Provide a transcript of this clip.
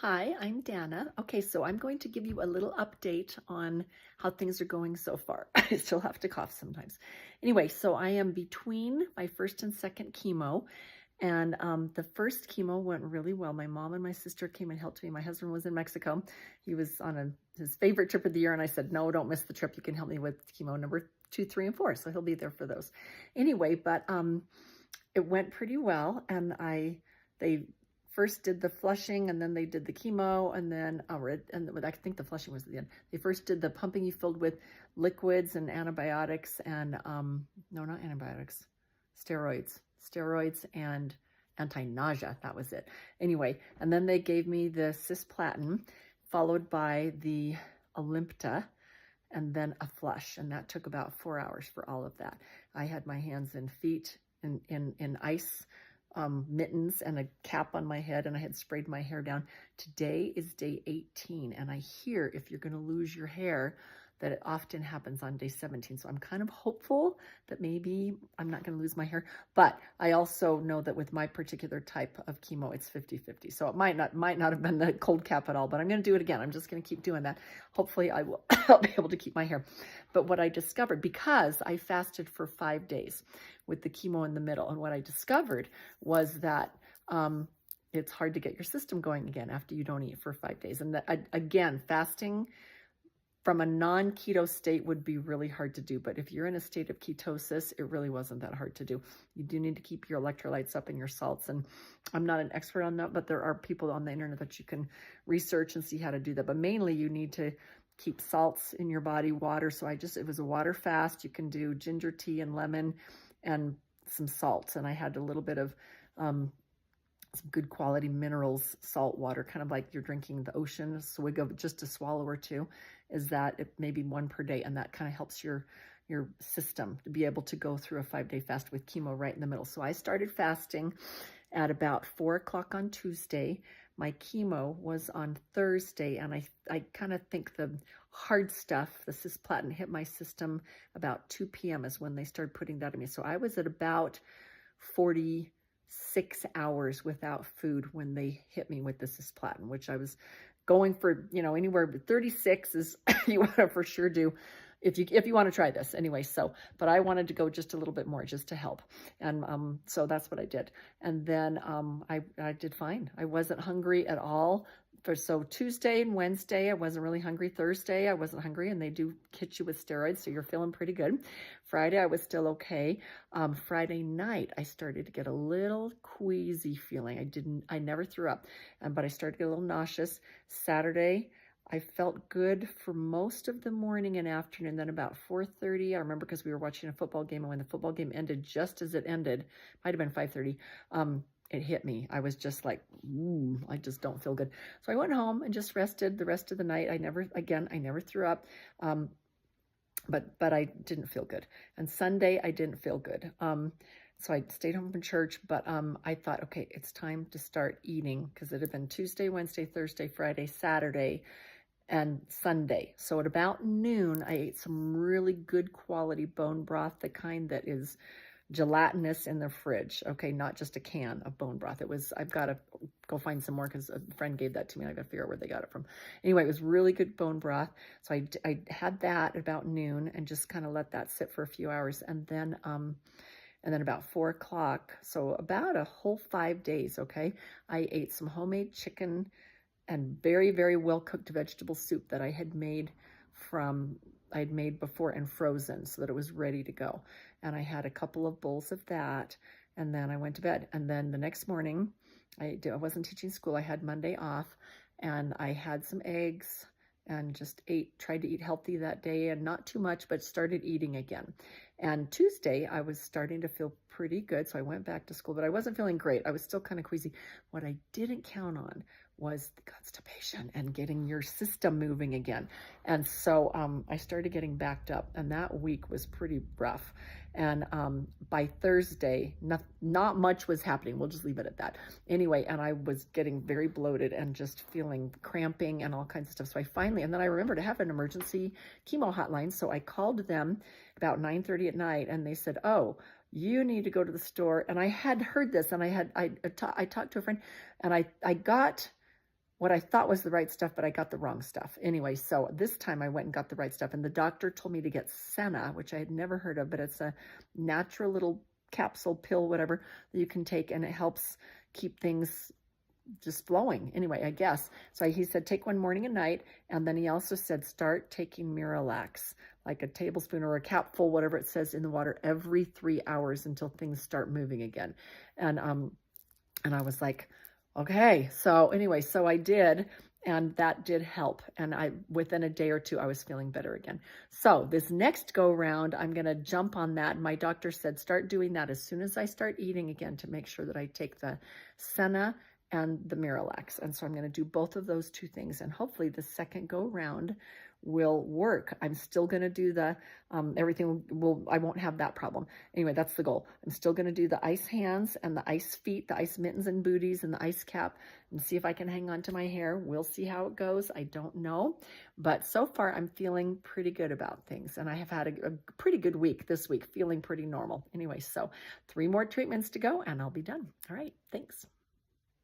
Hi, I'm Dana. Okay, so I'm going to give you a little update on how things are going so far. I still have to cough sometimes. Anyway, so I am between my first and second chemo, and the first chemo went really well. My mom and my sister came and helped me. My husband was in Mexico. He was on his favorite trip of the year, and I said, no, don't miss the trip. You can help me with chemo number 2, 3, and 4. So he'll be there for those. Anyway, but it went pretty well, and they first did the flushing, and then they did the chemo, and then I think the flushing was at the end. They first did the pumping you filled with liquids and antibiotics and no, not antibiotics, steroids and anti-nausea. That was it. Anyway, and then they gave me the cisplatin, followed by the Olympta, and then a flush, and that took about 4 hours for all of that. I had my hands and feet in ice mittens and a cap on my head, and I had sprayed my hair down. Today is day 18, and I hear if you're going to lose your hair that it often happens on day 17. So I'm kind of hopeful that maybe I'm not going to lose my hair, but I also know that with my particular type of chemo, it's 50-50. So it might not have been the cold cap at all, but I'm going to do it again. I'm just going to keep doing that. Hopefully I'll be able to keep my hair. But what I discovered, because I fasted for 5 days with the chemo in the middle, and what I discovered was that it's hard to get your system going again after you don't eat for 5 days. And that, again, fasting from a non-keto state would be really hard to do. But if you're in a state of ketosis, it really wasn't that hard to do. You do need to keep your electrolytes up and your salts. And I'm not an expert on that, but there are people on the internet that you can research and see how to do that. But mainly you need to keep salts in your body, water. So it was a water fast. You can do ginger tea and lemon and some salts. And I had a little bit of some good quality minerals, salt water, kind of like you're drinking the ocean, a swig of just a swallow or two, is that it maybe 1 per day. And that kind of helps your system to be able to go through a 5-day fast with chemo right in the middle. So I started fasting at about 4 o'clock on Tuesday. My chemo was on Thursday, and I kind of think the hard stuff, the cisplatin, hit my system about 2 p.m. is when they started putting that in me. So I was at about 46 hours without food when they hit me with the cisplatin, which I was going for, anywhere but 36 is you want to for sure do if you want to try this anyway. So, but I wanted to go just a little bit more just to help. And so that's what I did. And then I did fine. I wasn't hungry at all. So Tuesday and Wednesday, I wasn't really hungry. Thursday, I wasn't hungry, and they do hit you with steroids, so you're feeling pretty good. Friday, I was still okay. Friday night, I started to get a little queasy feeling. I never threw up, but I started to get a little nauseous. Saturday, I felt good for most of the morning and afternoon. Then about 4:30, I remember because we were watching a football game, and when the football game ended, just as it ended, might have been 5:30, it hit me. I was just like, I just don't feel good. So I went home and just rested the rest of the night. I never threw up, but I didn't feel good. And Sunday, I didn't feel good. So I stayed home from church, but I thought, okay, it's time to start eating, because it had been Tuesday, Wednesday, Thursday, Friday, Saturday, and Sunday. So at about noon, I ate some really good quality bone broth, the kind that is gelatinous in the fridge. Okay, not just a can of bone broth. I've got to go find some more because a friend gave that to me. I got to figure out where they got it from. Anyway, it was really good bone broth. So I had that at about noon and just kind of let that sit for a few hours. And then about 4 o'clock, so about a whole 5 days, okay, I ate some homemade chicken and very, very well-cooked vegetable soup that I had made before and frozen so that it was ready to go. And I had a couple of bowls of that, and then I went to bed. And then the next morning, I wasn't teaching school. I had Monday off, and I had some eggs and just tried to eat healthy that day, and not too much, but started eating again. And Tuesday, I was starting to feel pretty good, so I went back to school, but I wasn't feeling great. I was still kind of queasy. What I didn't count on was the constipation and getting your system moving again. And so I started getting backed up, and that week was pretty rough. And by Thursday, not much was happening. We'll just leave it at that. Anyway, and I was getting very bloated and just feeling cramping and all kinds of stuff. So and then I remembered I have an emergency chemo hotline. So I called them about 9:30 at night, and they said, oh, you need to go to the store. And I had heard this, and I talked to a friend, and I got what I thought was the right stuff, but I got the wrong stuff. Anyway, so this time I went and got the right stuff, and the doctor told me to get Senna, which I had never heard of, but it's a natural little capsule pill, whatever, that you can take, and it helps keep things just flowing. Anyway, I guess. So he said, take one morning and night. And then he also said, start taking Miralax, like a tablespoon or a capful, whatever it says, in the water every 3 hours until things start moving again. And I was like, okay. So anyway, so I did, and that did help. And within a day or two, I was feeling better again. So this next go round, I'm going to jump on that. My doctor said, start doing that as soon as I start eating again, to make sure that I take the Senna and the Miralax. And so I'm going to do both of those two things, and hopefully the second go round will work. I'm still going to do the everything I won't have that problem. Anyway, that's the goal. I'm still going to do the ice hands and the ice feet, the ice mittens and booties, and the ice cap, and see if I can hang on to my hair. We'll see how it goes. I don't know, but so far I'm feeling pretty good about things, and I have had a pretty good week this week, feeling pretty normal. Anyway, so 3 more treatments to go and I'll be done. All right, thanks.